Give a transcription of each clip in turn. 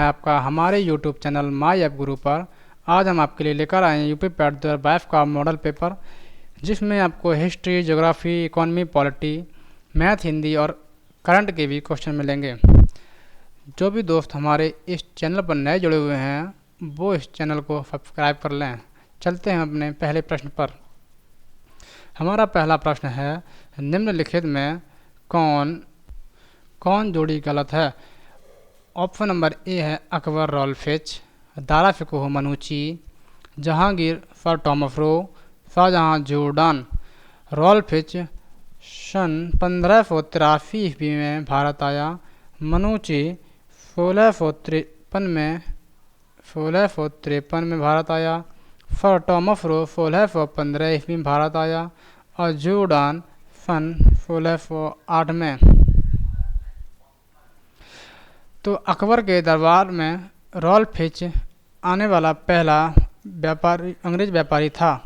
आपका हमारे YouTube channel my app गुरु पर आज हम आपके लिए लेकर आए हैं यूपी पैट 2022 का मॉडल पेपर, जिसमें आपको history, geography, economy, polity, math, Hindi और करंट के भी क्वेश्चन मिलेंगे। जो भी दोस्त हमारे इस चैनल पर नए जुड़े हुए हैं वो इस चैनल को सब्सक्राइब कर लें। चलते हैं अपने पहले प्रश्न पर। हमारा पहला प्रश्न है, निम्नलिखित में कौन कौन जोड़ी गलत है। ऑप्शन नंबर ए है Akbar Ralph Fitch, Dara Shikoh Manucci, Jahangir sir Thomas Roe, Shahjahan Jordan. Ralph Fitch सन 1583 ईस्वी में भारत आया। मनूची 1653 में भारत आया। सर टॉमस रो 1615 ईस्वी में भारत आया और जॉर्डन सन 1608 में। तो अकबर के दरबार में रॉल्फिच आने वाला पहला अंग्रेज व्यापारी था।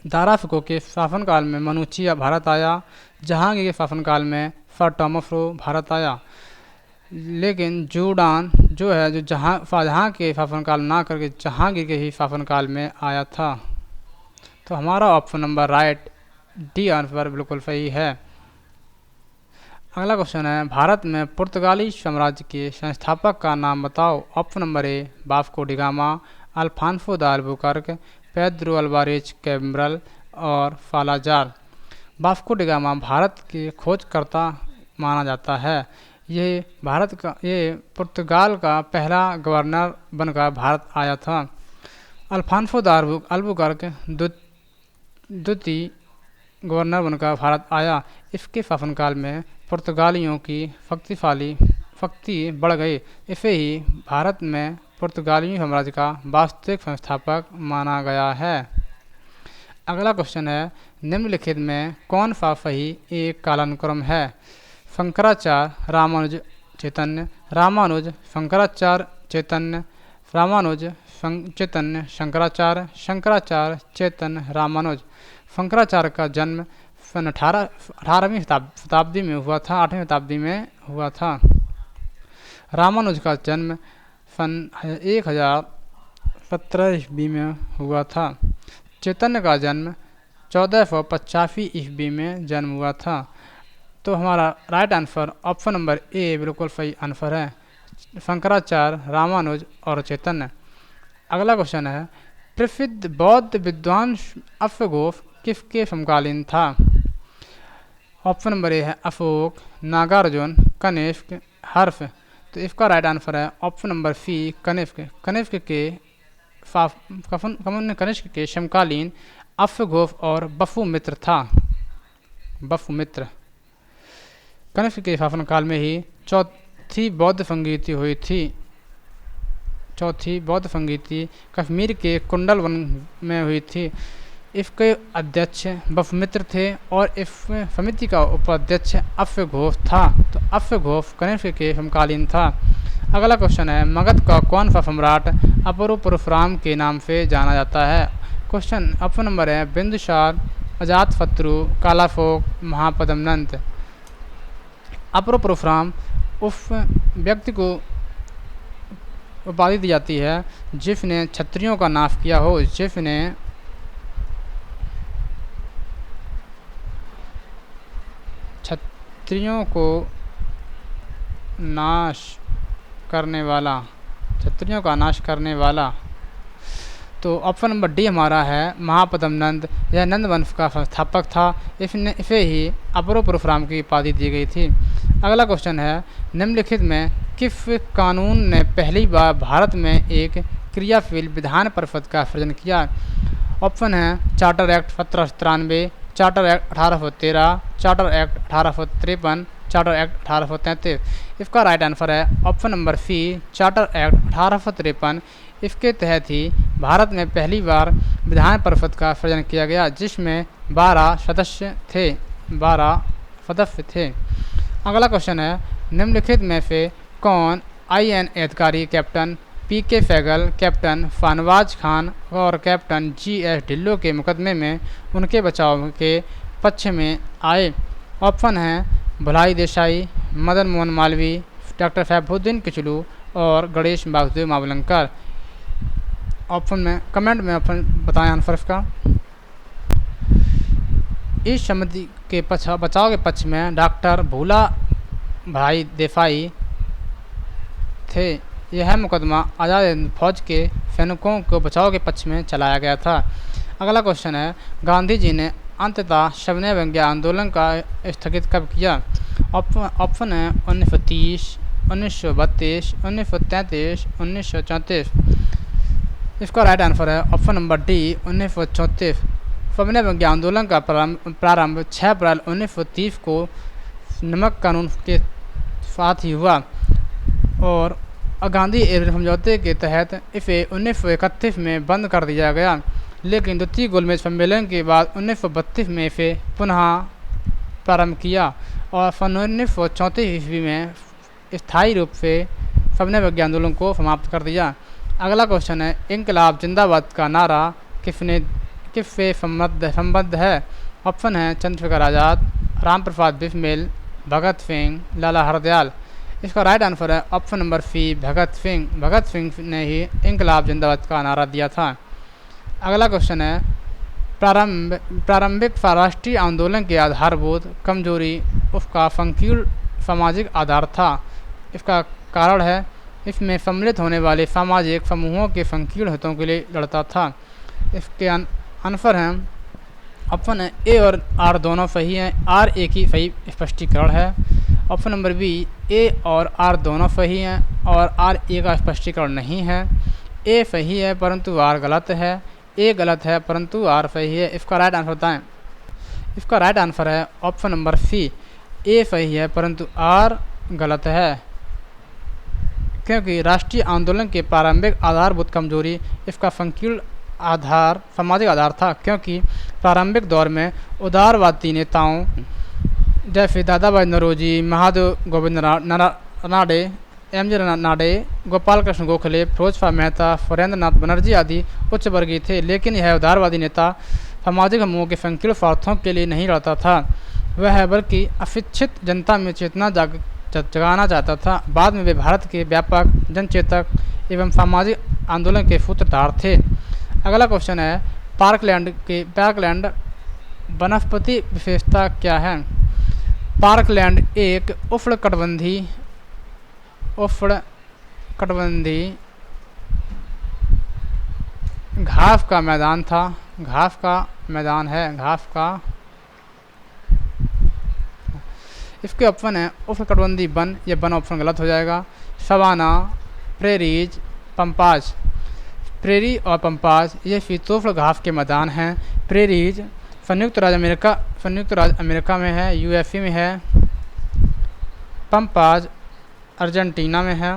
दारा फ़िक़्ह के शासनकाल में मनूची भारत आया। जहांगीर के शासनकाल में सर टॉमस रो भारत आया। लेकिन जॉर्डन जो है शाहजहां के शासनकाल ना करके जहांगीर के ही शासनकाल में आया था। तो हमारा option number right D answer बिल्कुल सही है। अगला क्वेश्चन है, भारत में पुर्तगाली साम्राज्य के संस्थापक का नाम बताओ। Option number A Vasco da Gama, Alfonso de Albuquerque, Pedro Alvarez Cabral और Salazar. Vasco da Gama Bharat के खोजकर्ता माना जाता है। ये पुर्तगाल का पहला गवर्नर बनकर भारत आया था। अल्फांसो द अल्बुकर्क द्वितीय गवर्नर बनकर भारत आया। इसके शासनकाल में पुर्तगालियों की शक्ति बढ़ गई। इसे ही भारत में पुर्तगाली साम्राज्य का वास्तविक संस्थापक माना गया है। अगला क्वेश्चन है, निम्नलिखित में कौन सा सही एक कालानुक्रम है। शंकराचार्य रामानुज चैतन्य, रामानुज शंकराचार्य चैतन्य, रामानुज चैतन्य शंकराचार्य, शंकराचार्य चैतन्य रामानुज। शंकराचार्य का जन्म सन 18वीं शताब्दी में हुआ था, 8वीं शताब्दी में हुआ था। रामानुज का जन्म सन 1017 ईस्वी में हुआ था। चैतन्य का जन्म 1485 ईस्वी में जन्म हुआ था। तो हमारा राइट आंसर ऑप्शन नंबर ए बिल्कुल सही आंसर है, शंकराचार्य, रामानुज और चैतन्य। अगला क्वेश्चन है, प्रसिद्ध बौद्ध विद्वान अश्वघोष किसके समकालीन था। ऑप्शन नंबर ए है अशोक, नागार्जुन, कनिष्क, हर्ष। तो इसका राइट आंसर है option number C Kanishka. Kanishka के समकालीन अश्वघोष और बसुमित्र था। बसुमित्र कनिष्क के शासनकाल में ही चौथी बौद्ध संगीति कश्मीर के कुंडल वन में हुई थी। इसके अध्यक्ष बसुमित्र थे और इस समिति का उपाध्यक्ष अश्वघोष था। तो अश्वघोष कनिष्क के समकालीन था। अगला क्वेश्चन है, मगध का कौन सा सम्राट अपूर्व परशुराम के नाम से जाना जाता है। क्वेश्चन ऑप्शन नंबर है बिंदुसार, अजातशत्रु, कालाशोक, महापद्मनंद। अपूर्व परशुराम उस व्यक्ति को उपाधि दी जाती है जिसने क्षत्रियों का नाश किया हो, जिसने क्षत्रियों को नाश करने वाला। तो ऑप्शन नंबर डी हमारा है महापद्मनंद। यह नंद वंश का संस्थापक था। इसे ही अपूर्व परशुराम की उपाधि दी गई थी। अगला क्वेश्चन है, निम्नलिखित में किस कानून ने पहली बार भारत में एक क्रियाशील विधान परिषद का सृजन किया। ऑप्शन है charter act 1793, charter act 1813, charter act 1853, charter act 1833। इसका राइट आंसर है option number C charter act 1853। इसके तहत ही भारत में पहली बार विधान परिषद का सृजन किया गया, जिसमें 12 सदस्य थे। अगला क्वेश्चन है, निम्नलिखित में से कौन INA अधिकारी captain PK Sahgal, captain Shahnawaz Khan और कैप्टन GS ढिल्लों के मुकदमे में उनके बचाव के पक्ष में आए। ऑप्शन हैं भलाई देसाई, मदन मोहन मालवीय, डॉक्टर सैफुद्दीन किचलू, और गणेश वासुदेव मावलंकर। ऑप्शन में कमेंट में ऑप्शन बताएं आंसर इसका। इस समिति के बचाव के पक्ष में डॉक्टर भूला भाई देसाई थे। यह मुकदमा आज़ाद हिंद फौज के सैनिकों को बचाव के पक्ष में चलाया गया था। अगला क्वेश्चन है, गांधी जी ने अंततः सविनय अवज्ञा आंदोलन का स्थगित कब किया? ऑप्शन है 1930, 1932, 1933, 1934। इसका राइट आंसर है ऑप्शन नंबर डी 1934। सविनय अवज्ञा आंदोलन का प्रारंभ 6 अप्रैल 1930 को नमक कानून के साथ ही हुआ और गांधी एवं समझौते के तहत इसे 1931 में बंद कर दिया गया, लेकिन द्वितीय गोलमेज सम्मेलन के बाद 1932 में इसे पुनः प्रारंभ किया और सन 1934 ईस्वी में स्थायी रूप से सविनय अवज्ञा आंदोलन को समाप्त कर दिया। अगला क्वेश्चन है, इंकलाब जिंदाबाद का नारा किससे संबद्ध है? ऑप्शन है चंद्रशेखर आज़ाद, राम प्रसाद बिस्मिल, भगत सिंह, लाला हरदयाल। इसका राइट आंसर है ऑप्शन नंबर सी भगत सिंह। भगत सिंह ने ही इंकलाब जिंदाबाद का नारा दिया था। अगला क्वेश्चन है, प्रारंभिक राष्ट्रीय आंदोलन के आधारभूत कमजोरी उसका संकीर्ण सामाजिक आधार था। इसका कारण है इसमें सम्मिलित होने वाले सामाजिक समूहों के संकीर्ण हितों के लिए लड़ता था। इसके आंसर हैं ऑप्शन है ए और आर दोनों सही हैं, आर एक ही सही स्पष्टीकरण है। ऑप्शन नंबर बी ए और आर दोनों सही हैं और आर ए का स्पष्टीकरण नहीं है। ए सही है परंतु आर गलत है, ए गलत है परंतु आर सही है। इसका राइट आंसर बताएं। इसका राइट आंसर है ऑप्शन नंबर सी, ए सही है परंतु आर गलत है, क्योंकि राष्ट्रीय आंदोलन के प्रारंभिक आधारभूत कमजोरी इसका संकीर्ण आधार सामाजिक आधार था, क्योंकि प्रारंभिक दौर में उदारवादी नेताओं जैसे दादा भाई नौरोजी, महादेव गोविंद रानडे, एम.जी. रानडे, गोपाल कृष्ण गोखले, फिरोज मेहता, सुरेंद्र नाथ बनर्जी आदि उच्च वर्गीय थे, लेकिन यह उदारवादी नेता सामाजिक समूहों के संकीर्ण स्वार्थों के लिए नहीं लड़ता था, वह बल्कि अशिक्षित जनता में चेतना जगाना चाहता था। बाद में वे भारत के व्यापक जनचेतक एवं सामाजिक आंदोलन के सूत्रधार थे। अगला क्वेश्चन है, पार्कलैंड वनस्पति विशेषता क्या है? पार्कलैंड एक उष्णकटिबंधीय घास का मैदान था। घास का मैदान है, घास का। इसके ऑप्शन है उष्णकटिबंधीय वन, ये वन ऑप्शन गलत हो जाएगा। Savanna, prairies, पंपाज। प्रेरी और पंपाज ये शीतोष्ण घास के मैदान हैं। प्रेरीज संयुक्त राज्य अमेरिका में है, यूएसए में है। पंपाज अर्जेंटीना में है।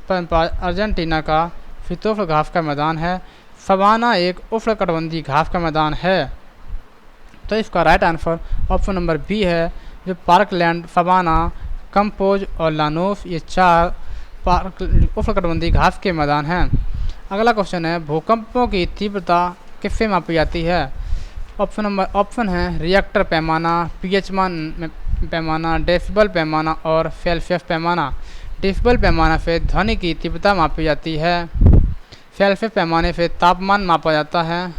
पंपाज अर्जेंटीना का शीतोष्ण घास का मैदान है। सवाना एक उष्णकटिबंधीय घास का मैदान है। तो इसका right answer option number B है, जो पार्कलैंड, सवाना, कंपोज और लानोस ये 4 उष्णकटिबंधीय घास के मैदान हैं। अगला क्वेश्चन है, भूकंपों की तीव्रता किससे मापी जाती है? ऑप्शन है रिएक्टर पैमाना, पीएच पैमाना, डेसिबल पैमाना और सेल्सियस पैमाना। डेसिबल पैमाना से ध्वनि की तीव्रता मापी जाती है। सेल्सियस पैमाने से तापमान मापा जाता है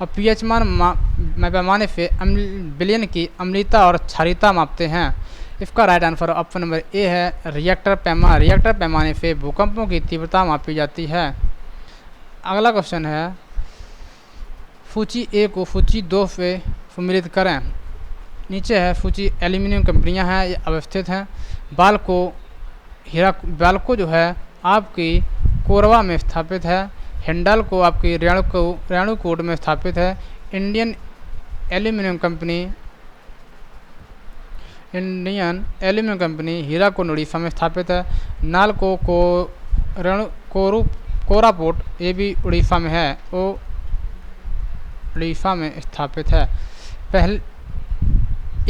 और पीएच पैमाने से विलयन की अम्लीयता और क्षारीयता मापते हैं। इसका right answer option number A है, रिएक्टर पैमाने से भूकंपों की तीव्रता मापी जाती है। अगला क्वेश्चन है, सूची ए को सूची 2 से सम्मिलित करें। नीचे है सूची एल्यूमिनियम कंपनियां हैं, ये अवस्थित हैं। बाल्को जो है आपकी कोरबा में स्थापित है। हिंडाल्को आपकी रेणुकूट में स्थापित है। Indian aluminium company Hirakud Orissa में स्थापित है। नालको कोरापुट ये भी उड़ीसा में है, वो उड़ीसा में स्थापित है। पहले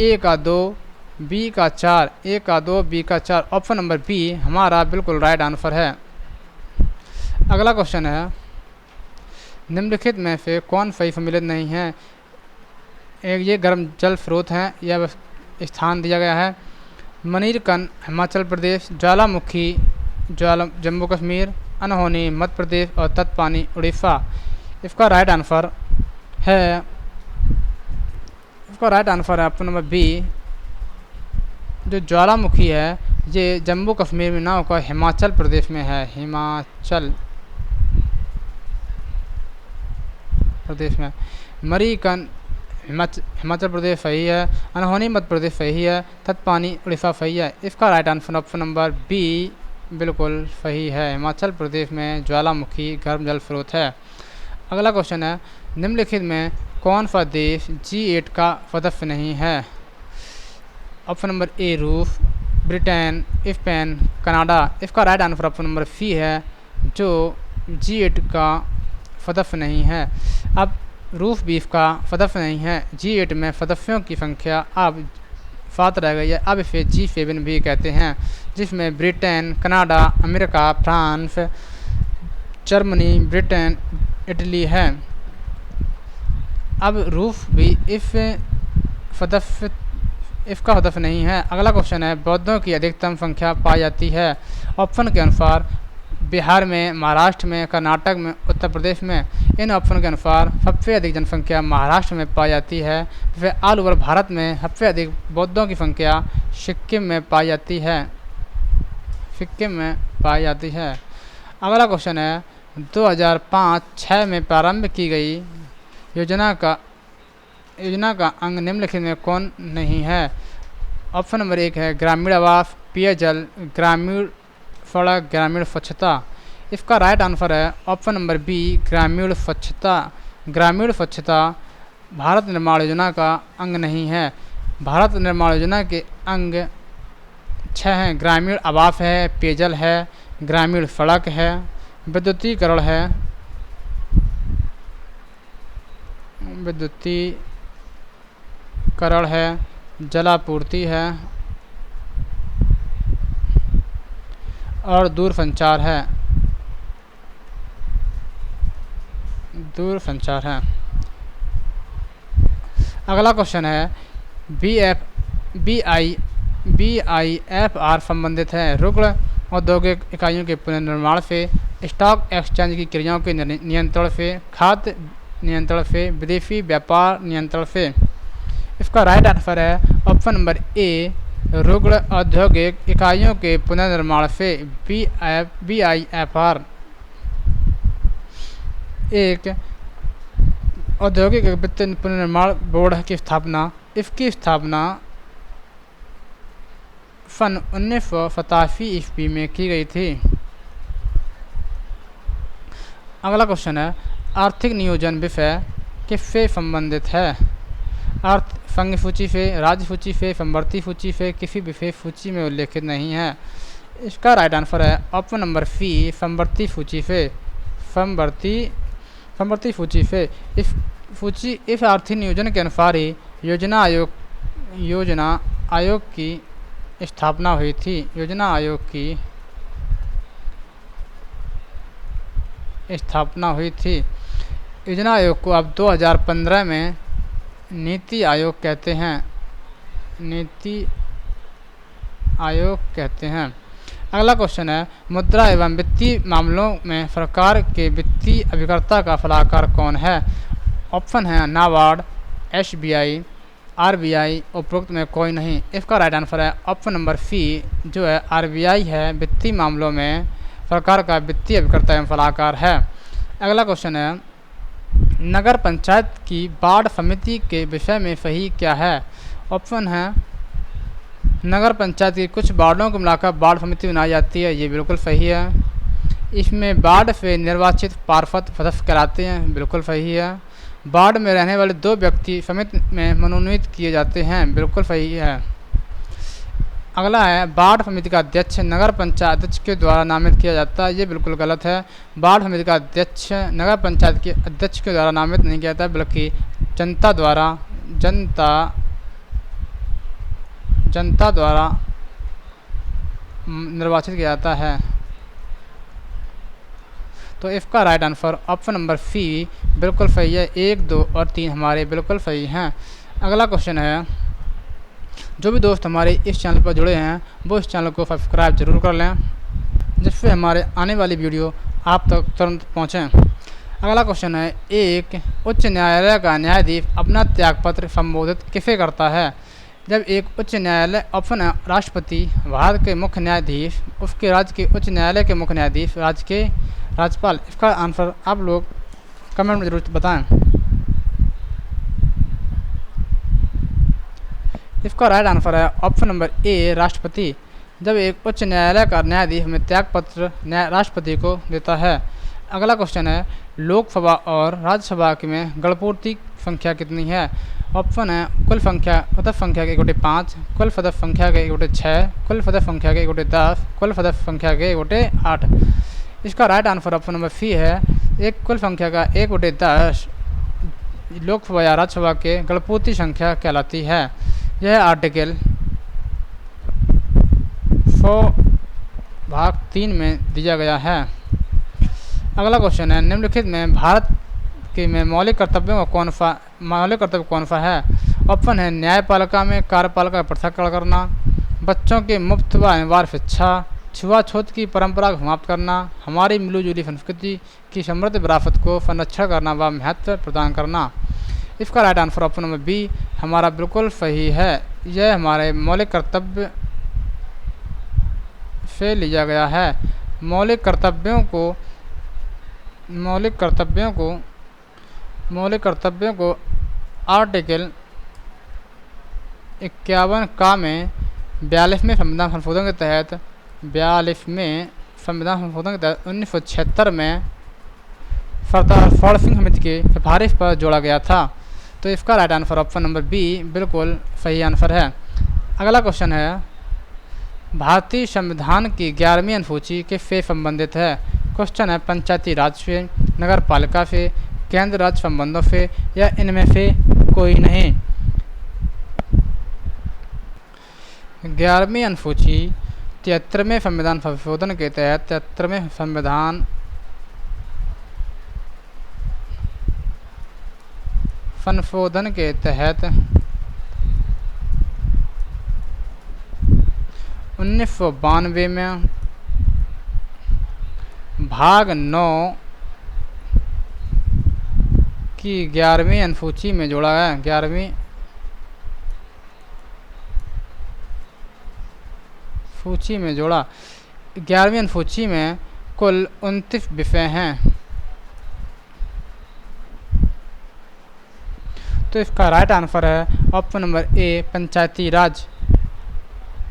ए का 2, बी का 4, ए का 2, बी का 4। ऑप्शन नंबर बी हमारा बिल्कुल राइट आंसर है। अगला क्वेश्चन है, निम्नलिखित में से कौन सही सम्मिलित नहीं है? एक ये गर्म जल स्रोत हैं, यह स्थान दिया गया है। मनीरकंद हिमाचल प्रदेश, ज्वालामुखी जम्मू कश्मीर, अनहोनी मध्य प्रदेश और तत्पानी उड़ीसा। इसका राइट आंसर है ऑप्शन नंबर बी। जो ज्वालामुखी है ये जम्मू कश्मीर में ना होकर हिमाचल प्रदेश में है, हिमाचल प्रदेश में। मरीकंद हिमाचल प्रदेश सही है, अनहोनी मध्य प्रदेश सही है, तत्पानी उड़ीसा सही है। इसका right answer option number B बिल्कुल सही है, हिमाचल प्रदेश में ज्वालामुखी गर्म जल स्रोत है। अगला क्वेश्चन है, निम्नलिखित में कौन सा देश G8 का सदस्य नहीं है? ऑप्शन नंबर ए रूस, ब्रिटेन, स्पेन, कनाडा। इसका right answer option number C है, जो G8 का सदस्य नहीं है। अब रूस भी इसका सदस्य नहीं है। G8 में सदस्यों की संख्या अब 7 रह गई है, अब इसे G7 भी कहते हैं, जिसमें Britain, Canada, America, France, Germany, Britain, Italy है। अब रूस भी इसका सदस्य नहीं है। अगला क्वेश्चन है, बौद्धों की अधिकतम संख्या पाई जाती है? ऑप्शन के अनुसार बिहार में, महाराष्ट्र में, कर्नाटक में, उत्तर प्रदेश में। इन ऑप्शन के अनुसार सबसे अधिक जनसंख्या महाराष्ट्र में पाई जाती है। फिर ऑल ओवर भारत में सबसे अधिक बौद्धों की संख्या सिक्किम में पाई जाती है, सिक्किम में पाई जाती है। अगला क्वेश्चन है, 2005-06 में प्रारंभ की गई योजना का अंग निम्नलिखित में कौन नहीं है? ऑप्शन नंबर 1 है ग्रामीण आवास, पेयजल, ग्रामीण सड़क, ग्रामीण स्वच्छता। इसका राइट आंसर है ऑप्शन नंबर बी, ग्रामीण स्वच्छता। ग्रामीण स्वच्छता भारत निर्माण योजना का अंग नहीं है। भारत निर्माण योजना के अंग 6 हैं, ग्रामीण आवास है, पेयजल है, ग्रामीण सड़क है, विद्युतीकरण है, जलापूर्ति है और दूरसंचार है। अगला क्वेश्चन है, BIFR संबंधित है रुग्ण औद्योगिक इकाइयों के पुनर्निर्माण से, स्टॉक एक्सचेंज की क्रियाओं के नियंत्रण से, खाद्य नियंत्रण से, विदेशी व्यापार नियंत्रण से। इसका राइट आंसर है ऑप्शन नंबर ए, रुग्ण औद्योगिक इकाइयों के पुनर्निर्माण से। BIFR एक औद्योगिक वित्तीय पुनर्निर्माण बोर्ड की स्थापना, इसकी स्थापना सन 1987 ईस्वी में की गई थी। अगला क्वेश्चन है, आर्थिक नियोजन विषय किससे संबंधित है? संघ सूची से, राज्य सूची से, समवर्ती सूची से, किसी विशेष सूची में उल्लेखित नहीं है। इसका राइट आंसर है ऑप्शन नंबर सी, समवर्ती सूची से। समवर्ती सूची से इस आर्थिक नियोजन के अनुसार ही योजना आयोग की स्थापना हुई थी। योजना आयोग को अब 2015 में नीति आयोग कहते हैं। अगला क्वेश्चन है, मुद्रा एवं वित्तीय मामलों में सरकार के वित्तीय अभिकर्ता का सलाहकार कौन है? ऑप्शन है नाबार्ड, SBI, RBI, उपरोक्त में कोई नहीं। इसका राइट आंसर है ऑप्शन नंबर सी, जो है RBI है, वित्तीय मामलों में सरकार का वित्तीय अभिकर्ता एवं सलाहकार है। अगला क्वेश्चन है, नगर पंचायत की वार्ड समिति के विषय में सही क्या है? ऑप्शन है नगर पंचायत की कुछ वार्डों को मिलाकर वार्ड समिति बनाई जाती है, ये बिल्कुल सही है। इसमें वार्ड से निर्वाचित पार्षद सदस्य कराते हैं, बिल्कुल सही है। वार्ड में रहने वाले 2 व्यक्ति समिति में मनोनीत किए जाते हैं, बिल्कुल सही है। अगला है, वार्ड समिति का अध्यक्ष नगर पंचायत अध्यक्ष के द्वारा नामित किया जाता है, ये बिल्कुल गलत है। वार्ड समिति का अध्यक्ष नगर पंचायत के अध्यक्ष के द्वारा नामित नहीं किया जाता, बल्कि जनता द्वारा निर्वाचित किया जाता है। तो इसका right answer option number C बिल्कुल सही है। 1, 2 और 3 हमारे बिल्कुल सही हैं। अगला क्वेश्चन है, जो भी दोस्त हमारे इस चैनल पर जुड़े हैं वो इस चैनल को सब्सक्राइब जरूर कर लें, जिससे हमारे आने वाली वीडियो आप तक तुरंत पहुँचें। अगला क्वेश्चन है, एक उच्च न्यायालय का न्यायाधीश अपना त्यागपत्र संबोधित किसे करता है? जब एक उच्च न्यायालय, ऑप्शन है राष्ट्रपति, भारत के मुख्य न्यायाधीश, उसके राज्य के उच्च न्यायालय के मुख्य न्यायाधीश, राज्य के राज्यपाल। इसका आंसर आप लोग कमेंट में जरूर बताएं। इसका राइट आंसर है ऑप्शन नंबर ए, राष्ट्रपति। जब एक उच्च न्यायालय का न्यायाधीश में त्यागपत्र राष्ट्रपति को देता है। अगला क्वेश्चन है, लोकसभा और राज्यसभा में गणपूर्ति संख्या कितनी है? ऑप्शन है कुल संख्या, सदस्य संख्या के 1/5, कुल सदस्य संख्या के 1/6, कुल सदस्य संख्या के 1/10, कुल सदस्य संख्या के 1/8। इसका right answer option number C है, एक कुल संख्या का 1/10 लोकसभा या राज्यसभा के गणपूर्ति संख्या कहलाती है। यह आर्टिकल 100(3) में दिया गया है। अगला क्वेश्चन है, निम्नलिखित में भारत के में मौलिक कर्तव्यों का मौलिक कर्तव्य कौन सा है? ऑप्शन है न्यायपालिका में कार्यपालिका का पृथक्करण करना, बच्चों के मुफ्त व अनिवार्य शिक्षा, छुआछूत की परंपरा को समाप्त करना, हमारी मिलीजुली संस्कृति की समृद्ध विरासत को संरक्षण करना व महत्व प्रदान करना। इसका right answer option number B हमारा बिल्कुल सही है। यह हमारे मौलिक कर्तव्य से लिया गया है। मौलिक कर्तव्यों को आर्टिकल 51 का में 42वें संविधान संशोधन के तहत 1976 में सरदार फड़ सिंह समिति की सिफारिश पर जोड़ा गया था। तो इसका right answer option number B बिल्कुल सही आंसर है। अगला क्वेश्चन है, भारतीय संविधान की 11वीं अनुसूची किससे संबंधित है? क्वेश्चन है पंचायती राज से, नगर पालिका से, केंद्र राज्य संबंधों से या इनमें से कोई नहीं। 11वीं अनुसूची 73वें संविधान संशोधन के तहत 73वें संविधान संशोधन के तहत 1992 में भाग 9 की 11वीं अनुसूची में जोड़ा है। 11वीं सूची में जोड़ा। 11वीं अनुसूची में कुल 29 विषय हैं। तो इसका राइट आंसर है ऑप्शन नंबर ए, पंचायती राज।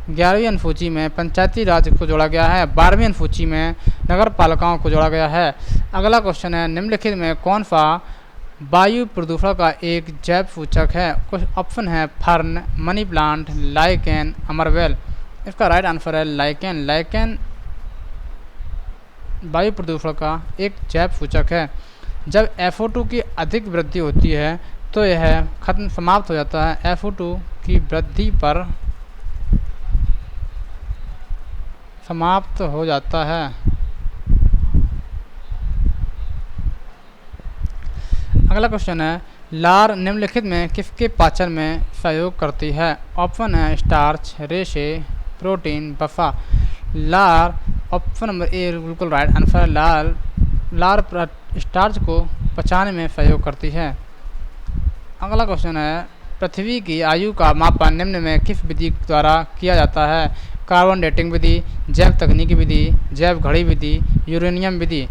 11वीं अनुसूची में पंचायती राज को जोड़ा गया है। 12वीं अनुसूची में नगर पालिकाओं को जोड़ा गया है। अगला क्वेश्चन है, निम्नलिखित में कौन सा वायु प्रदूषण का एक जैव सूचक है? कुछ ऑप्शन है फर्न, मनी प्लांट, लाइकेन, अमरवेल। इसका राइट आंसर है लाइकेन। लाइकेन वायु प्रदूषण का एक जैव सूचक है। जब FO2 की अधिक वृद्धि होती है तो यह समाप्त हो जाता है। FO2 की वृद्धि पर समाप्त हो जाता है। अगला क्वेश्चन है, लार निम्नलिखित में किसके पाचन में सहयोग करती है? ऑप्शन है स्टार्च, रेशे, प्रोटीन, वसा। लार ऑप्शन नंबर ए बिल्कुल राइट आंसर है। लार स्टार्च को पचाने में सहयोग करती है। अगला क्वेश्चन है, पृथ्वी की आयु का मापन निम्न में किस विधि द्वारा किया जाता है? कार्बन डेटिंग विधि, जैव तकनीकी विधि, जैव घड़ी विधि, यूरेनियम विधि।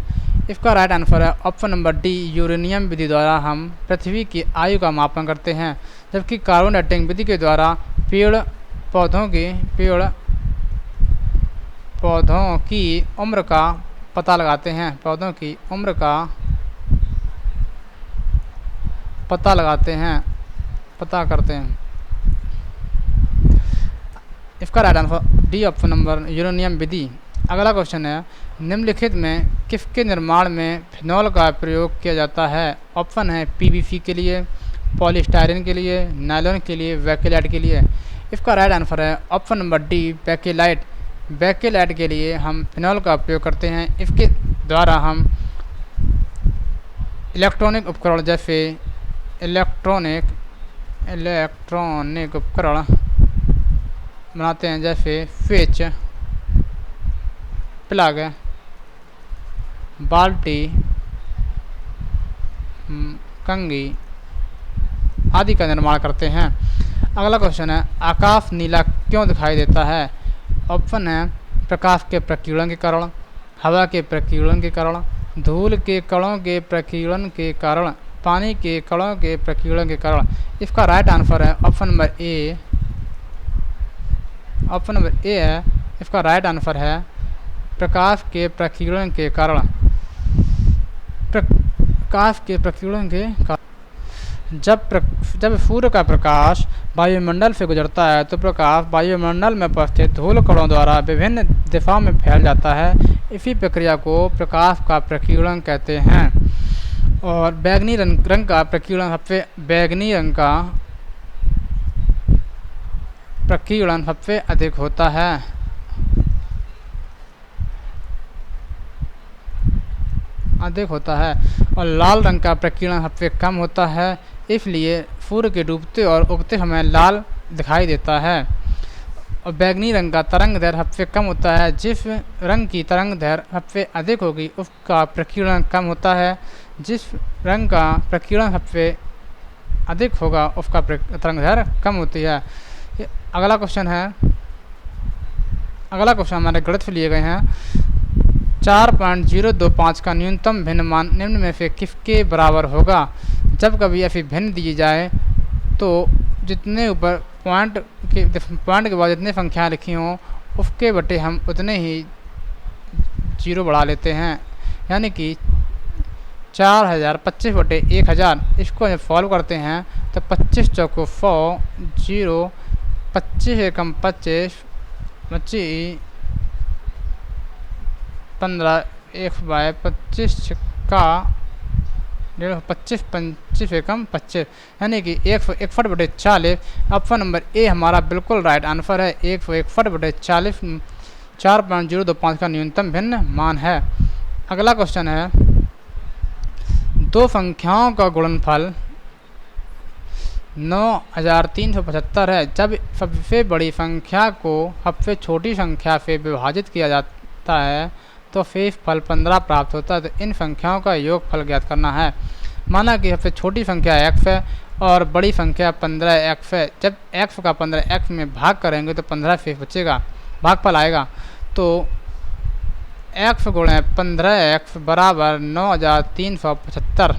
इसका राइट आंसर है ऑप्शन नंबर डी, यूरेनियम विधि द्वारा हम पृथ्वी की आयु का मापन करते हैं। जबकि कार्बन डेटिंग विधि के द्वारा पौधों की उम्र का पता लगाते हैं। पौधों की उम्र का पता करते हैं। इसका right answer D option number uranium विधि। अगला क्वेश्चन है, निम्नलिखित में किसके निर्माण में फिनॉल का प्रयोग किया जाता है? ऑप्शन है PVC के लिए, पॉलीस्टायरीन के लिए, नायलॉन के लिए, बेकेलाइट के लिए। इसका राइट आंसर है option number D, bakelite. Bakelite के लिए हम फिनॉल का उपयोग करते हैं। इसके द्वारा हम इलेक्ट्रॉनिक उपकरण जैसे इलेक्ट्रॉनिक उपकरण बनाते हैं, जैसे फ्रिज, प्लग, बाल्टी, कंघी आदि का निर्माण करते हैं। अगला क्वेश्चन है, आकाश नीला क्यों दिखाई देता है? ऑप्शन है प्रकाश के प्रकीर्णन के कारण, हवा के प्रकीर्णन के कारण, धूल के कणों के प्रकीर्णन के कारण, पानी के कणों के प्रकीर्णन के कारण। इसका राइट आंसर है option number A. Option number A है इसका राइट आंसर है प्रकाश के प्रकीर्णन के कारण। प्रकाश के प्रकीर्णन के कारण जब सूर्य का प्रकाश वायुमंडल से गुजरता है तो प्रकाश वायुमंडल में उपस्थित धूल कणों द्वारा विभिन्न दिशाओं में फैल जाता है। इसी प्रक्रिया को प्रकाश का प्रकीर्णन कहते हैं। और बैंगनी रंग का प्रकीर्णन सबसे अधिक होता है। और लाल रंग का प्रकीर्णन सबसे कम होता है, इसलिए सूर्य के डूबते और उगते समय लाल दिखाई देता है। और बैंगनी रंग का तरंग दैर्घ्य सबसे कम होता है। जिस रंग की तरंग दैर्घ्य सबसे अधिक होगी उसका प्रकीर्णन कम होता है, जिस रंग का प्रकीर्णन सबसे अधिक होगा उसका तरंग दैर्घ्य कम होती है। अगला क्वेश्चन हमारे गणित से लिए गए हैं। 4.025 का न्यूनतम भिन्न मान निम्न में से किसके बराबर होगा? जब कभी ऐसी भिन्न दी जाए तो जितने ऊपर पॉइंट के बाद जितनी संख्याएं लिखी हों उसके बटे हम उतने ही जीरो बढ़ा लेते हैं, यानी कि 4000 25 बटे 1000। इसको जब सॉल्व करते हैं तो 25 चौको 100, 0, 25 एकम 25, 15, 1/25 का 25 25 एकम 25, यानी कि 161 बटे 40। ऑप्शन नंबर ए हमारा बिल्कुल राइट आंसर है। 161 बटे 40 4.025 का न्यूनतम भिन्न मान है। अगला क्वेश्चन है, दो संख्याओं का गुणनफल 9375 है। जब सबसे बड़ी संख्या को सबसे छोटी संख्या से विभाजित किया जाता है तो शेष फल 15 प्राप्त होता है। तो इन संख्याओं का योगफल ज्ञात करना है। माना कि सबसे छोटी संख्या x है और बड़ी संख्या 15x है। जब x का 15x में भाग करेंगे तो 15 शेष बचेगा, भागफल आएगा। तो x गुणे 15x बराबर 9375।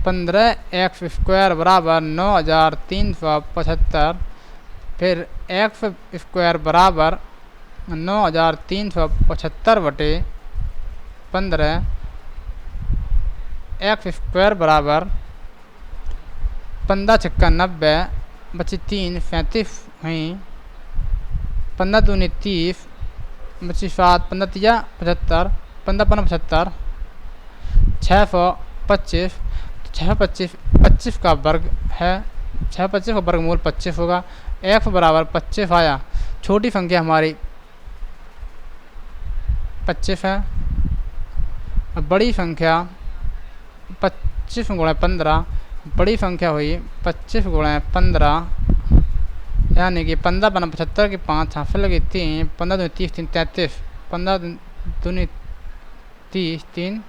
15x स्क्वायर बराबर 9375। फिर x स्क्वायर बराबर 9375 बटे 15। x स्क्वायर बराबर 15 छक्का 90 बची 3 37 हुई। 15 दूनी 30 बची 7, 15 तिया 75, 15 पन्ना 75, 625। 625 का वर्ग है, 625 का वर्गमूल 25 होगा। x बराबर 25 आया। छोटी संख्या हमारी 25 है। अब बड़ी संख्या 25 गुणे 15, बड़ी संख्या हुई 25 गुणे 15, यानी कि 15 बना 75 की 5 हासिल लगी 3, 15 दूनी 30 3 33, 15 दूनी 30 3,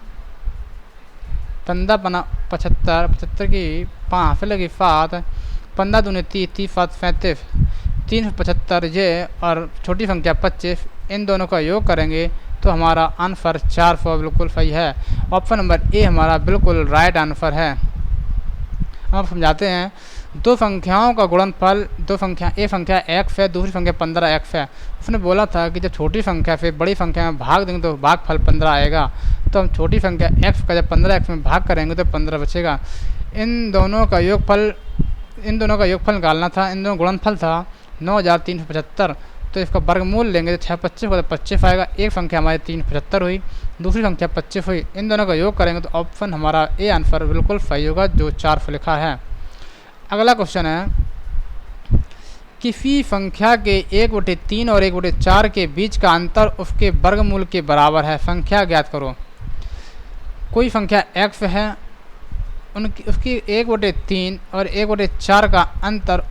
15 बना 75, 75 की 5 हासिल लगी 7, 15 दूनी 30 30 7 35, 375 ये और छोटी संख्या 25, इन दोनों का योग करेंगे तो हमारा आंसर 400 बिल्कुल सही है। ऑप्शन नंबर ए हमारा बिल्कुल राइट आंसर है। अब समझाते हैं, दो संख्याओं का गुणनफल, दो संख्या एक संख्या x है, दूसरी संख्या 15x है। उसने बोला था कि जब छोटी संख्या से बड़ी संख्या में भाग देंगे तो भागफल 15 आएगा। तो हम छोटी संख्या x का जब 15x में भाग करेंगे तो 15 बचेगा। इन दोनों का योगफल निकालना था। इन दोनों गुणनफल था 9375। तो इसका वर्गमूल लेंगे तो 625 को 25 आएगा। एक संख्या हमारी 375 हुई, दूसरी संख्या 25 हुई। इन दोनों का योग करेंगे तो ऑप्शन हमारा ए आंसर बिल्कुल सही होगा, जो 4 से लिखा है। अगला क्वेश्चन है, किसी संख्या के 1/3 और 1/4 के बीच का अंतर उसके वर्गमूल के बराबर है। संख्या ज्ञात करो। कोई संख्या x है, उसकी 1/3 और 1/4 का अंतर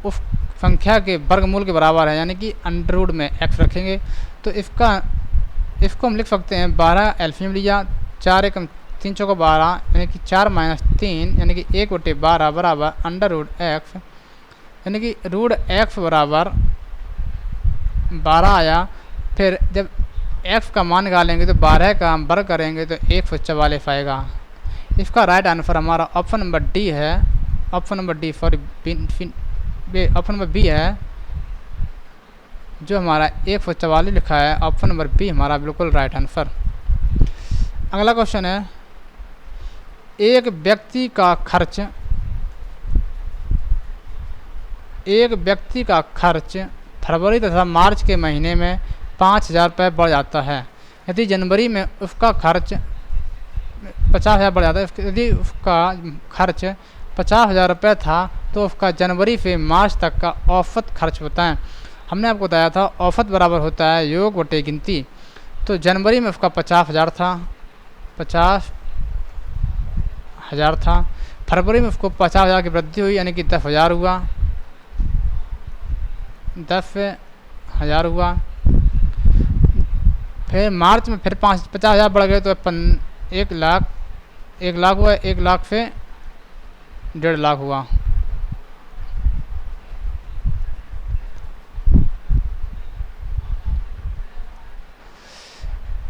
संख्या के वर्गमूल के बराबर है, यानी कि अंडर रूट में x रखेंगे। तो इसको हम लिख सकते हैं 12 एल्सियम लिया, 4 एकम 3 चौको 12, यानी कि 4 माइनस 3 यानी कि 1/12 बराबर अंडर रूट x, यानी कि रूट x बराबर 12 आया। फिर जब x का मान निकालेंगे तो 12 का हम वर्ग करेंगे तो 144 आएगा। इसका राइट आंसर हमारा ऑप्शन नंबर डी है, option number D option number B है, जो हमारा 144 लिखा है। ऑप्शन नंबर बी हमारा बिल्कुल राइट आंसर। अगला क्वेश्चन है, एक व्यक्ति का खर्च फरवरी तथा मार्च के महीने में 5,000 रुपये बढ़ जाता है। यदि जनवरी में उसका खर्च 50,000 बढ़ जाता है, यदि उसका खर्च 50,000 रुपये था तो उसका जनवरी से मार्च तक का औसत खर्च बताएं। हमने आपको बताया था औसत बराबर होता है योग बटे गिनती। तो जनवरी में उसका 50,000 था, फरवरी में उसको 50,000 की वृद्धि हुई, यानी कि 10,000 हुआ, 10,000 हुआ। फिर मार्च में फिर 50,000 बढ़ गए तो 1 लाख हुआ, 1 लाख से 1.5 लाख हुआ।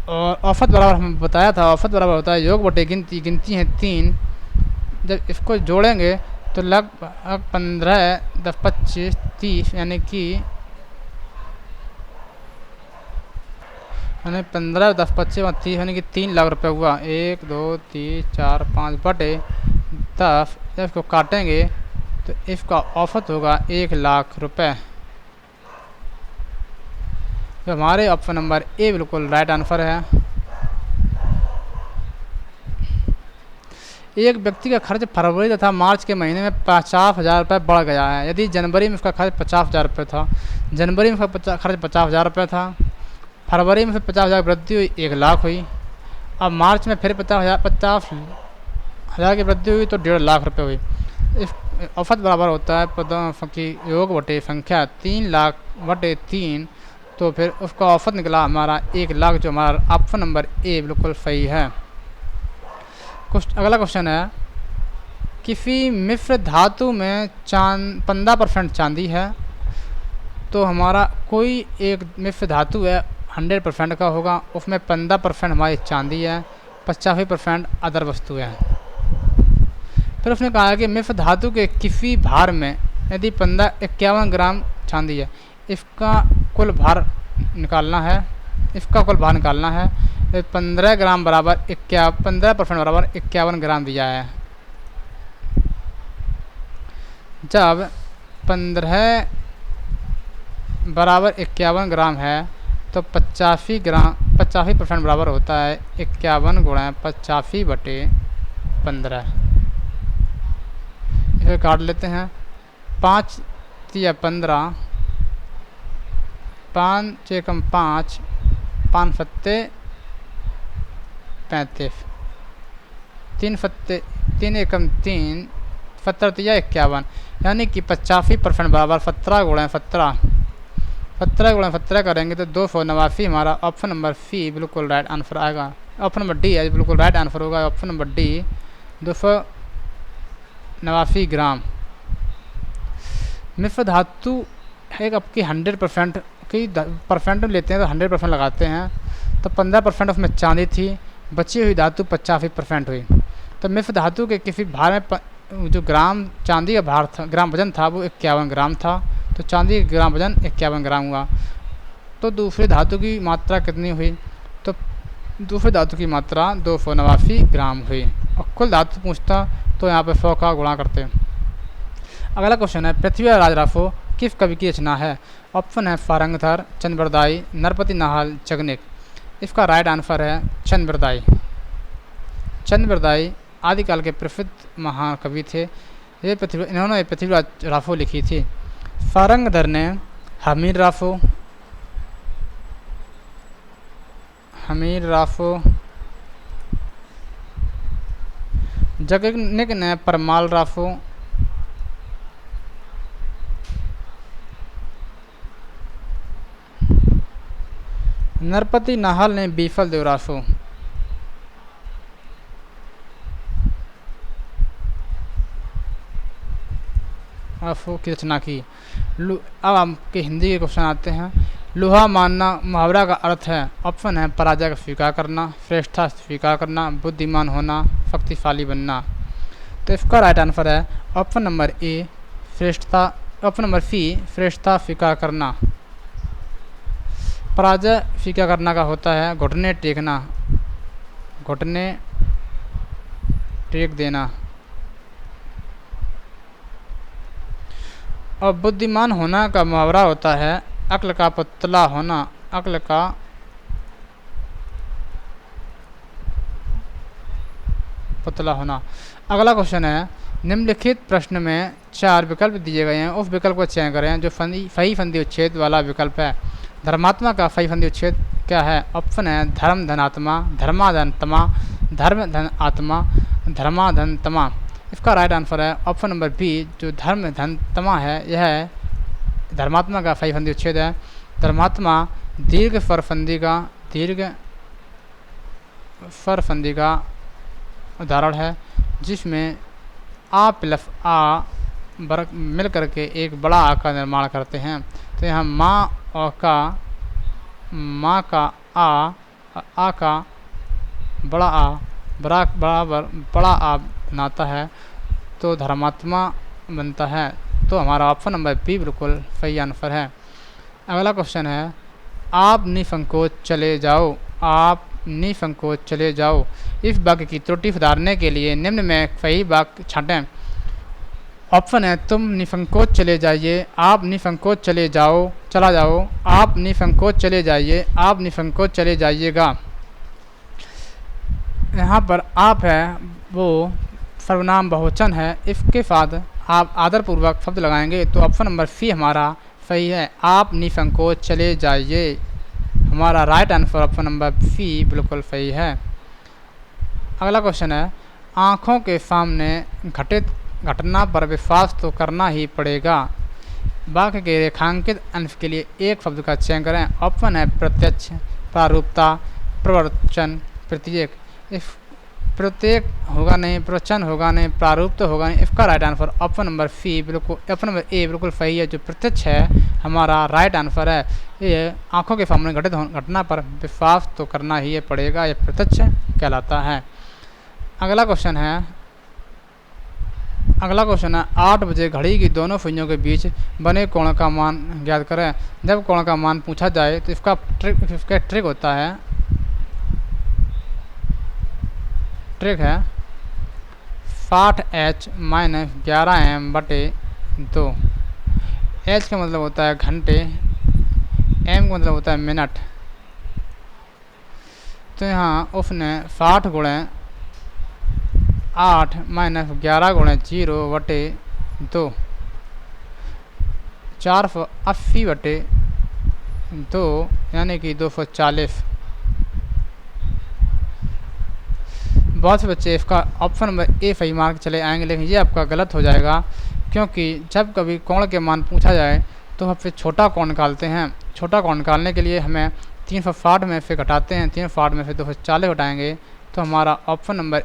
और औसत बराबर हमें बताया था, औसत बराबर होता है योग बटे गिनती। गिनती है 3, जब इसको जोड़ेंगे तो लगभग 15, 10, 25, 30 यानी कि 15, 10, 25, 30 यानी कि 3 लाख रुपए हुआ। 1, 2, 3, 4, 5 बटे 10, जब इसको काटेंगे तो इसका औसत होगा 1 लाख रुपए। तो हमारे ऑप्शन नंबर ए बिल्कुल राइट आंसर है। एक व्यक्ति का खर्च फरवरी तथा मार्च के महीने में 50,000 रुपये बढ़ गया है। यदि जनवरी में उसका खर्च 50,000 रुपये था, जनवरी में उसका खर्च 50,000 रुपये था, फरवरी में फिर 50,000 वृद्धि हुई, 1 लाख हुई। अब मार्च में फिर 50,000 की वृद्धि हुई तो 1.5 लाख रुपये हुई। इस औसत बराबर होता है पदों की योग बटे संख्या, 3 लाख बटे 3, तो फिर उसका औसत निकला हमारा 1 लाख, जो हमारा ऑप्शन नंबर ए बिल्कुल सही है। अगला क्वेश्चन है, किसी मिश्र धातु में 15% चांदी है। तो हमारा कोई एक मिश्र धातु है 100% का होगा, उसमें 15% हमारी चांदी है, 85% अदर वस्तु है। फिर उसने कहा कि मिश्र धातु के किसी भार में यदि 51 ग्राम चांदी है, इसका कुल भार निकालना है, 15 ग्राम बराबर 15% बराबर 51 ग्राम दिया है। जब 15 बराबर 51 ग्राम है तो 85% बराबर होता है 51 गुणा 85/15। इसे काट लेते हैं, 5 या 15, 5 एकम 5, 5 सत्ते 35, 3 एकम 3, 17 या 51, यानी कि 85% बराबर 17 गुणा 17 करेंगे तो 289 हमारा ऑप्शन नंबर सी बिल्कुल राइट आंसर आएगा। ऑप्शन नंबर डी है बिल्कुल राइट आंसर होगा, ऑप्शन नंबर डी 289 ग्राम। मिश्र धातु है आपकी 100% की परसेंट लेते हैं तो 100% लगाते हैं, तो 15% उसमें चांदी थी, बची हुई धातु 85% हुई। तो मिश्र धातु के किसी भार में जो ग्राम चांदी का भार था, ग्राम वजन था, वो 51 ग्राम था, तो चांदी का ग्राम वजन 51 ग्राम हुआ। तो दूसरी धातु की मात्रा कितनी हुई, तो दूसरी धातु की मात्रा 289 ग्राम हुई। और कुल धातु पूछता तो यहाँ पे 100 का गुणा करते। अगला क्वेश्चन है, पृथ्वीराज रासो किस कवि की रचना है। ऑप्शन है फारंगधर, चंद्रबरदाई, नरपति नाहल, जगनिक। इसका राइट आंसर है चंद्रबरदाई। चंद्रबरदाई आदिकाल के प्रसिद्ध महाकवि थे। इन्होंने पृथ्वीराज रासो लिखी थी। फारंगधर ने हमीर रासो, जगनिक ने परमाल रासो, नरपति नाहल ने बीफल देवरासो। अफो की रचना की। अब आपके हिंदी के क्वेश्चन आते हैं। लोहा मानना मुहावरा का अर्थ है। ऑप्शन है पराजय का स्वीकार करना, श्रेष्ठता स्वीकार करना, बुद्धिमान होना, शक्तिशाली बनना। तो इसका राइट आंसर है ऑप्शन नंबर ए श्रेष्ठता, ऑप्शन नंबर सी श्रेष्ठता स्वीकार करना। पराजय स्वीकार करना का होता है घुटने टेकना, घुटने टेक देना। और बुद्धिमान होना का मुहावरा होता है अक्ल का पुतला होना, अक्ल का पुतला होना। अगला क्वेश्चन है निम्नलिखित प्रश्न में 4 विकल्प दिए गए हैं, उस विकल्प को चयन करें जो सही संधि उच्छेद वाला विकल्प है। धर्मात्मा का सही संधि उच्छेद क्या है? ऑप्शन है धर्म धनात्मा, धर्माधन तमा, धर्म धन आत्मा, धर्माधन तमा। इसका राइट आंसर है ऑप्शन नंबर बी जो धर्म धन तमा है, यह धर्मात्मा का सही संधि उच्छेद है। धर्मात्मा दीर्घ स्वर संधि का उदाहरण है जिसमें आ प्लस आ वर्ग मिल करके एक बड़ा आ का निर्माण करते हैं। तो यहाँ माँ और का, माँ का आ का बड़ा आ बराबर बड़ा आ बनाता है तो धर्मात्मा बनता है। तो हमारा ऑप्शन नंबर बी बिल्कुल सही आंसर है। अगला क्वेश्चन है आप निसंकोच चले जाओ, आप निसंकोच चले जाओ। इस वाक्य की त्रुटि सुधारने के लिए निम्न में सही वाक्य छांटें। ऑप्शन है तुम निसंकोच चले जाइए, आप निसंकोच चले जाओ, चला जाओ, आप निसंकोच चले जाइए, आप निसंकोच चले जाइएगा। यहाँ पर आप है वो सर्वनाम बहुवचन है, इसके साथ आप आदरपूर्वक शब्द लगाएंगे तो ऑप्शन नंबर सी हमारा सही है, आप निसंकोच चले जाइए। हमारा right answer option number C बिल्कुल सही है। अगला क्वेश्चन है आँखों के सामने घटित घटना पर विश्वास तो करना ही पड़ेगा। वाक्य के रेखांकित अंश के लिए एक शब्द का चयन करें। ऑप्शन है प्रत्यक्ष, प्रारूपता, प्रवचन, प्रत्येक। इस प्रत्येक होगा नहीं, प्रवचन होगा नहीं, प्रारूप तो होगा नहीं। इसका right answer option number C बिल्कुल, ऑप्शन नंबर ए बिल्कुल सही है। जो प्रत्यक्ष है हमारा राइट आंसर है। ये आंखों के सामने घटित घटना पर विश्वास तो करना ही पड़ेगा, ये प्रत्यक्ष कहलाता है। अगला क्वेश्चन है 8 बजे घड़ी की दोनों सुइयों के बीच बने कोण का मान ज्ञात करें। जब कोण का मान पूछा जाए तो इसका ट्रिक होता है, ट्रिक है 60h माइनस 11m बटे 2। h का मतलब होता है घंटे, m का मतलब होता है मिनट। तो यहाँ उसने 60 गुणे 8 माइनस 11 गुणे 0 बटे 2 480 बटे 2 यानी कि 240। बहुत से बच्चे इसका ऑप्शन नंबर ए सही मार्क चले आएंगे, लेकिन ये आपका गलत हो जाएगा क्योंकि जब कभी कोण के मान पूछा जाए तो हम फिर छोटा कोण निकालते हैं। छोटा कोण निकालने के लिए हमें 360 में से घटाते हैं, 360 में से 240 घटाएंगे तो हमारा ऑप्शन नंबर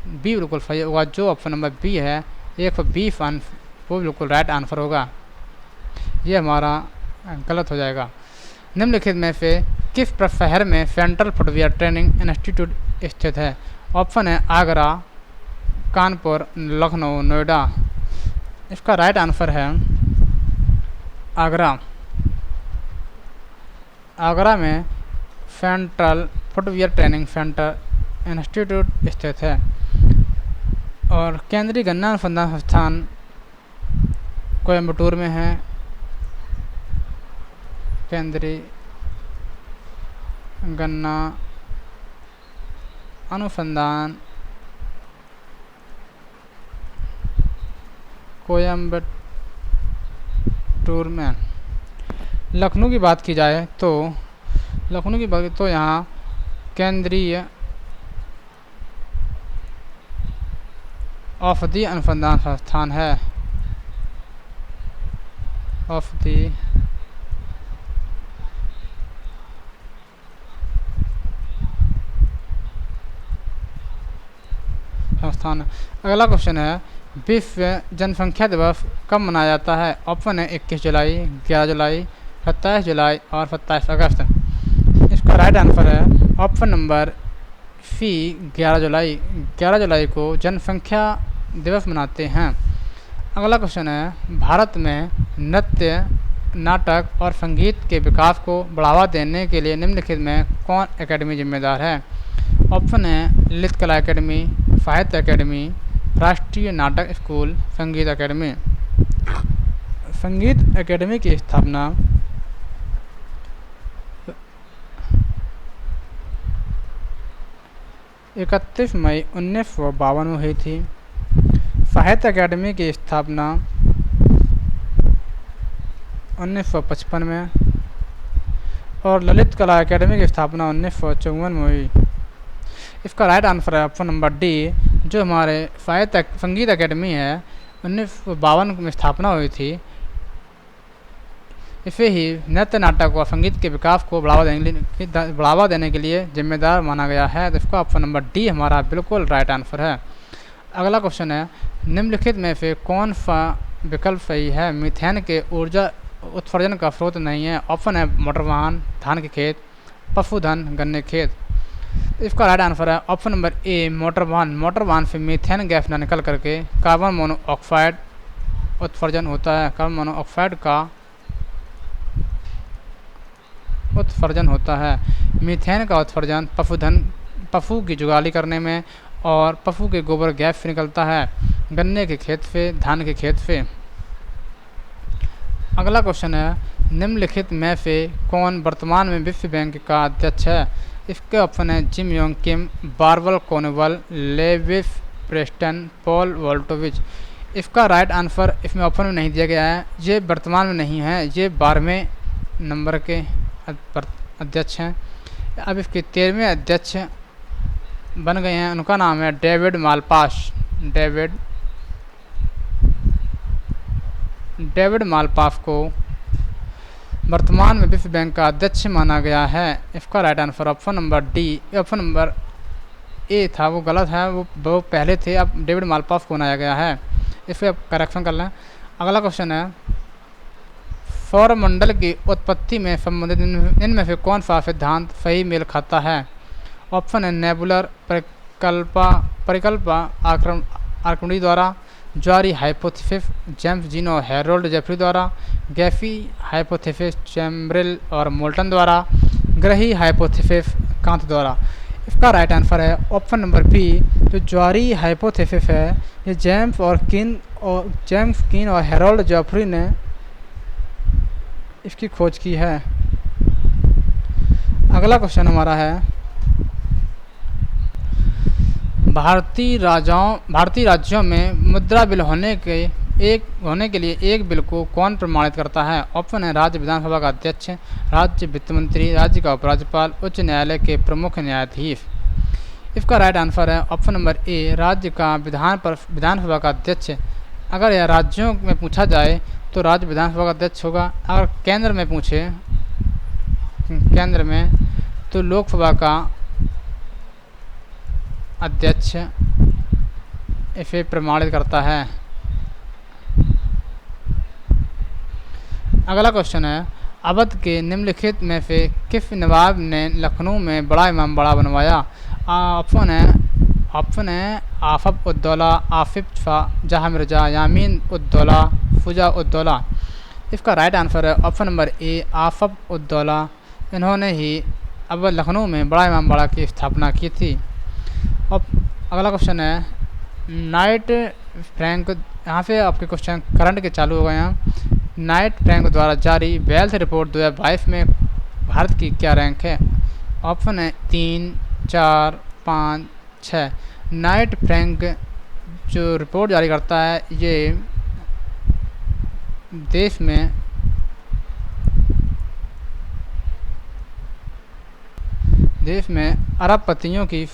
बी बिल्कुल सही होगा। जो ऑप्शन नंबर बी है 120 वो बिल्कुल राइट आंसर होगा, ये हमारा गलत हो जाएगा। निम्नलिखित में से किस शहर में सेंट्रल फुटवियर ट्रेनिंग इंस्टीट्यूट स्थित है? ऑप्शन है आगरा, कानपुर, लखनऊ, नोएडा। इसका राइट आंसर है आगरा। आगरा में central footwear training centre institute स्थित है। और केंद्रीय गन्ना अनुसंधान संस्थान कोयम्बटूर में है। केंद्रीय गन्ना अनुसंधान कोयम्बटूर में। लखनऊ की बात की जाए तो यहाँ केंद्रीय औषधि अनुसंधान संस्थान है। औषधि संस्थान। अगला क्वेश्चन है विश्व जनसंख्या दिवस कब मनाया जाता है? ऑप्शन है 21 जुलाई, 11 जुलाई, 27 जुलाई और 27 अगस्त। इसका राइट आंसर है ऑप्शन नंबर सी 11 जुलाई। 11 जुलाई को जनसंख्या दिवस मनाते हैं। अगला क्वेश्चन है भारत में नृत्य, नाटक और संगीत के विकास को बढ़ावा देने के लिए निम्नलिखित में कौन एकेडमी जिम्मेदार है? ऑप्शन है ललित कला एकेडमी, साहित्य एकेडमी, राष्ट्रीय नाटक स्कूल, संगीत एकेडमी। संगीत एकेडमी की स्थापना 31 मई 1952 में हुई थी। साहित्य अकादमी की स्थापना 1955 में और ललित कला अकादमी की स्थापना 1954 में हुई। इसका राइट आंसर है ऑप्शन नंबर डी। जो हमारे साहित्य संगीत अकादमी है 1952 में स्थापना हुई थी। इसे ही नृत्य, नाटक और संगीत के विकास को बढ़ावा देने के लिए जिम्मेदार माना गया है। तो इसका ऑप्शन नंबर डी हमारा बिल्कुल राइट आंसर है। अगला क्वेश्चन है निम्नलिखित में से कौन सा विकल्प सही है? मीथेन के ऊर्जा उत्सर्जन का स्रोत नहीं है। ऑप्शन है मोटर वाहन, धान के खेत, पशुधन, गन्ने खेत। इसका राइट आंसर है ऑप्शन नंबर ए मोटर वाहन। मोटर वाहन से मीथेन गैस न निकल करके कार्बन मोनोऑक्साइड उत्सर्जन होता है। कार्बन मोनोऑक्साइड का उत्सर्जन होता है। मीथेन का उत्सर्जन पशु की जुगाली करने में और पशु के गोबर गैस से निकलता है, गन्ने के खेत से, धान के खेत से। अगला क्वेश्चन है निम्नलिखित में से कौन वर्तमान में विश्व बैंक का अध्यक्ष है? इसके ऑप्शन है Jim Yong Kim, Barbel Konwal, Lewis Preston, Paul Wolfowitz. इसका राइट आंसर इसमें ऑप्शन में नहीं दिया गया है। ये वर्तमान में नहीं है, ये 12वें नंबर के अध्यक्ष हैं। अब इसके 13वें अध्यक्ष बन गए हैं, उनका नाम है डेविड मालपास। डेविड मालपास को वर्तमान में विश्व बैंक का अध्यक्ष माना गया है। इसका right answer option number D. Option number ए था वो गलत है, वो पहले थे, अब डेविड मालपास को बनाया गया है। इसे अब करेक्शन कर लें। अगला क्वेश्चन है सौरमंडल की उत्पत्ति में संबंधित इनमें से कौन सा सिद्धांत सही मेल खाता है? ऑप्शन है नेबुलर परिकल्पा आर्किमिडीज द्वारा, ज्वारी हाइपोथेसिस जेम्स जीन और हैरोल्ड जेफरी द्वारा, गैफी हाइपोथेसिस चैम्बरेल और मोल्टन द्वारा, ग्रही हाइपोथेसिस कांत द्वारा। इसका राइट आंसर है ऑप्शन नंबर बी। जो ज्वारी हाइपोथेसिस है ये जेम्स कीन और हैरोल्ड जेफरी ने इसकी खोज की है। अगला क्वेश्चन हमारा है भारतीय राज्यों में मुद्रा बिल होने के लिए एक बिल को कौन प्रमाणित करता है? ऑप्शन है राज्य विधानसभा का अध्यक्ष, राज्य वित्त मंत्री, राज्य का उपराज्यपाल, उच्च न्यायालय के प्रमुख न्यायाधीश। इसका राइट आंसर है ऑप्शन नंबर ए राज्य का विधानसभा का अध्यक्ष। अगर यह राज्यों में पूछा जाए तो राज्य विधानसभा का अध्यक्ष होगा। अगर केंद्र में पूछे तो लोकसभा का अध्यक्ष इसे प्रमाणित करता है। अगला क्वेश्चन है अवध के निम्नलिखित में से किस नवाब ने लखनऊ में बड़ा इमामबाड़ा बनवाया? ऑप्शन है आफफ उद्दौला, आसिफ शाह जहाँ मिर्जा, यामीन उद्दौला, फुजा उद्दौला। इसका राइट आंसर है ऑप्शन नंबर ए आफफ उद्दौला। इन्होंने ही अब लखनऊ में बड़ा इमामबाड़ा की स्थापना की थी। अब अगला क्वेश्चन है नाइट फ्रैंक। यहाँ से आपके क्वेश्चन करंट के चालू हो गए हैं। नाइट फ्रैंक द्वारा जारी वेल्थ रिपोर्ट 2022 में भारत की क्या रैंक है? ऑप्शन है 3, 4, 5, 6। नाइट फ्रैंक जो रिपोर्ट जारी करता है ये देश में अरबपतियों की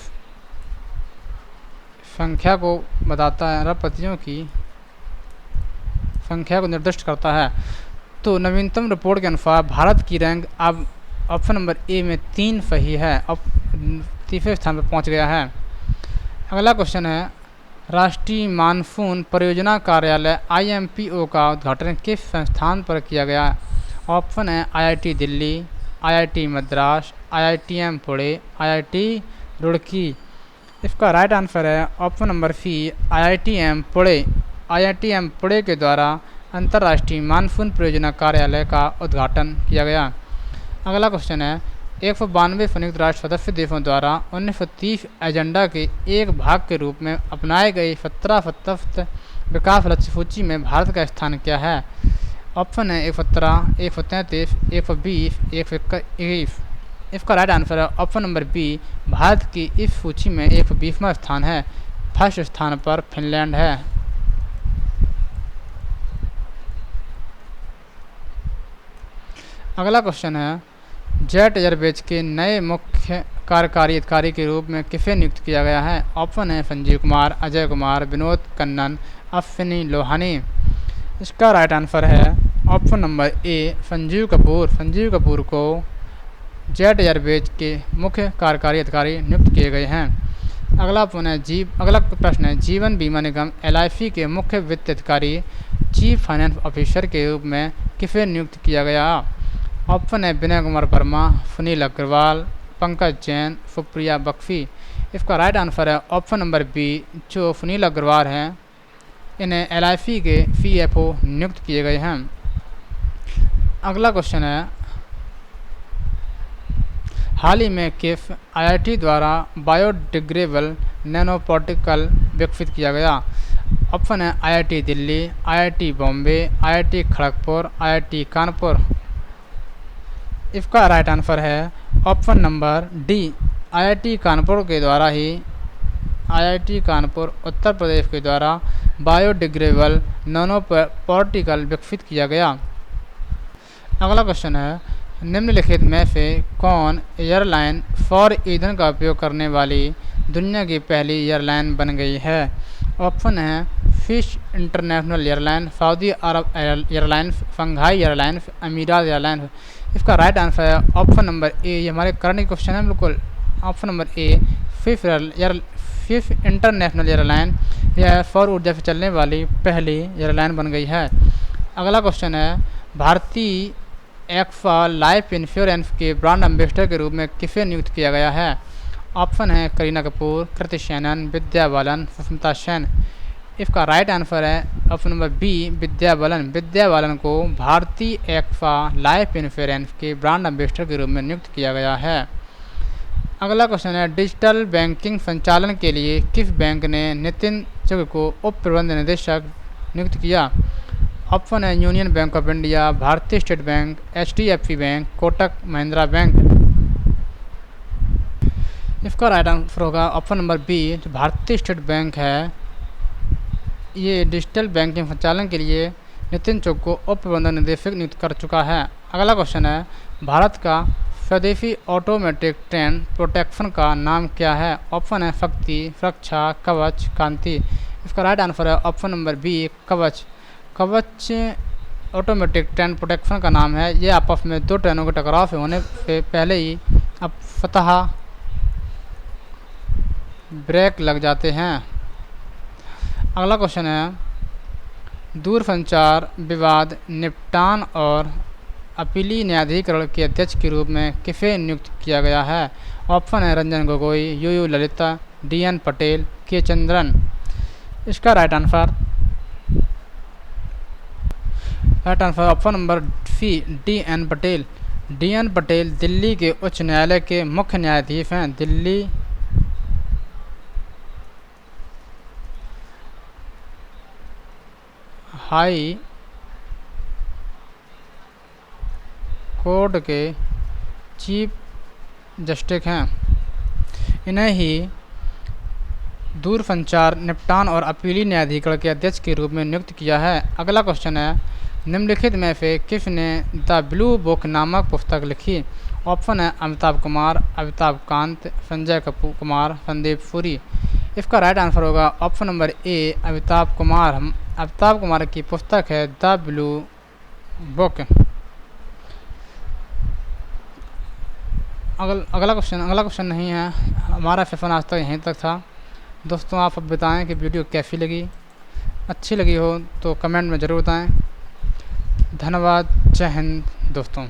संख्या को बताता है, अरबपतियों की संख्या को निर्दिष्ट करता है। तो नवीनतम रिपोर्ट के अनुसार भारत की रैंक अब ऑप्शन नंबर ए में 3 सही है, अब तीसरे स्थान पर पहुंच गया है। अगला क्वेश्चन है राष्ट्रीय मानसून परियोजना कार्यालय IMPO का उद्घाटन किस संस्थान पर किया गया? ऑप्शन है IIT Delhi, IIT Madras, IITM Pune, IIT Roorkee. इसका राइट आंसर है option number C, IITM Pune. IITM Pune के द्वारा अंतर्राष्ट्रीय मानसून परियोजना कार्यालय का उद्घाटन किया गया। अगला क्वेश्चन है 192 संयुक्त राष्ट्र सदस्य देशों द्वारा 1930 एजेंडा के एक भाग के रूप में अपनाए गए 17 सशक्त विकास लक्ष्य सूची में भारत का स्थान क्या है? ऑप्शन है 117, 133, 120, 121। इसका राइट आंसर है ऑप्शन नंबर बी, भारत की इस सूची में 120वां स्थान है। फर्स्ट स्थान पर फिनलैंड है। अगला क्वेश्चन है जेट एयरवेज के नए मुख्य कार्यकारी अधिकारी के रूप में किसे नियुक्त किया गया है? ऑप्शन है संजीव कुमार, अजय कुमार, विनोद कन्नन, अश्विनी लोहानी। इसका राइट आंसर है ऑप्शन नंबर ए, संजीव कपूर। संजीव कपूर को जेट एयरवेज के मुख्य कार्यकारी अधिकारी नियुक्त किए गए हैं। अगला प्रश्न है जीवन बीमा निगम LIC के मुख्य वित्त अधिकारी चीफ फाइनेंस ऑफिसर के रूप में किसे नियुक्त किया गया? ऑप्शन है विनय कुमार वर्मा, सुनील अग्रवाल, पंकज जैन, सुप्रिया बख्शी। इसका राइट आंसर है ऑप्शन नंबर बी, जो सुनील अग्रवाल हैं इन्हें LIC के CFO नियुक्त किए गए हैं। अगला क्वेश्चन है हाल ही में किस IIT द्वारा बायोडिग्रेडेबल नैनो पार्टिकल विकसित किया गया? ऑप्शन है IIT Delhi, IIT Bombay, IIT Kharagpur, IIT Kanpur. इसका राइट आंसर है option number D, IIT Kanpur के द्वारा ही IIT कानपुर उत्तर प्रदेश के द्वारा बायोडिग्रेडेबल नैनो पार्टिकल विकसित किया गया। अगला क्वेश्चन है निम्नलिखित में से कौन एयरलाइन सौर ईंधन का उपयोग करने वाली दुनिया की पहली एयरलाइन बन गई है? ऑप्शन है स्विस इंटरनेशनल एयरलाइन, सऊदी अरब एयरलाइंस, शंघाई एयरलाइंस, अमीरात एयरलाइंस। इसका राइट आंसर है ऑप्शन नंबर ए, ये हमारे करंट क्वेश्चन है बिल्कुल। ऑप्शन नंबर ए, स्विस इंटरनेशनल एयरलाइन यह सौर ऊर्जा से चलने वाली पहली एयरलाइन बन गई है। अगला क्वेश्चन है भारतीय एक्सा लाइफ इंश्योरेंस के ब्रांड एम्बेसडर के रूप में किसे नियुक्त किया गया है? ऑप्शन है करीना कपूर, कृति सेनन, विद्या बालन, सुष्मिता सेन। इसका राइट आंसर है option number B, Vidya Balan. Vidya Balan को भारतीय एक्सा लाइफ इंश्योरेंस के ब्रांड एम्बेसडर के रूप में नियुक्त किया गया है। अगला क्वेश्चन है डिजिटल बैंकिंग संचालन के लिए किस बैंक ने नितिन चुग को उप प्रबंध निदेशक नियुक्त किया? ऑप्शन है यूनियन बैंक ऑफ इंडिया, भारतीय state bank, HDFC bank, Kotak Mahindra bank. इसका राइट आंसर होगा ऑप्शन नंबर बी, जो भारतीय स्टेट बैंक है ये डिजिटल बैंकिंग संचालन के लिए नितिन चुग को उप प्रबंधन निदेशक नियुक्त कर चुका है। अगला क्वेश्चन है भारत का स्वदेशी ऑटोमेटिक ट्रेन प्रोटेक्शन का नाम क्या है? ऑप्शन है शक्ति, सुरक्षा, कवच, कांति। इसका राइट आंसर है ऑप्शन नंबर बी, कवच। कवच ऑटोमेटिक ट्रेन प्रोटेक्शन का नाम है। ये आपस में दो ट्रेनों के टकराव से होने से पहले ही अब स्वतः ब्रेक लग जाते हैं। अगला क्वेश्चन है दूरसंचार विवाद निपटान और अपीली न्यायाधिकरण के अध्यक्ष के रूप में किसे नियुक्त किया गया है? ऑप्शन है Ranjan Gogoi, UU Lalita, DN Patel, K Chandran. इसका right answer option number C, DN Patel. DN Patel Delhi के उच्च न्यायालय के मुख्य न्यायाधीश हैं। दिल्ली हाई कोर्ट के चीफ जस्टिस हैं। इन्हें ही दूरसंचार निपटान और अपीली न्यायाधिकरण के अध्यक्ष के रूप में नियुक्त किया है। अगला क्वेश्चन है निम्नलिखित में से किसने द ब्लू बुक नामक पुस्तक लिखी? ऑप्शन है अमिताभ कुमार, अमिताभ कांत, संजय कुमार, संदीप सूरी। इसका राइट आंसर होगा ऑप्शन नंबर ए, अमिताभ कुमार। अमिताभ कुमार की पुस्तक है द ब्लू बुक। अगला क्वेश्चन नहीं है, हमारा सेशन आज तक यहीं तक था। दोस्तों आप अब बताएं कि वीडियो कैसी लगी। अच्छी लगी हो तो कमेंट में ज़रूर बताएं। धन्यवाद। जय हिंद दोस्तों।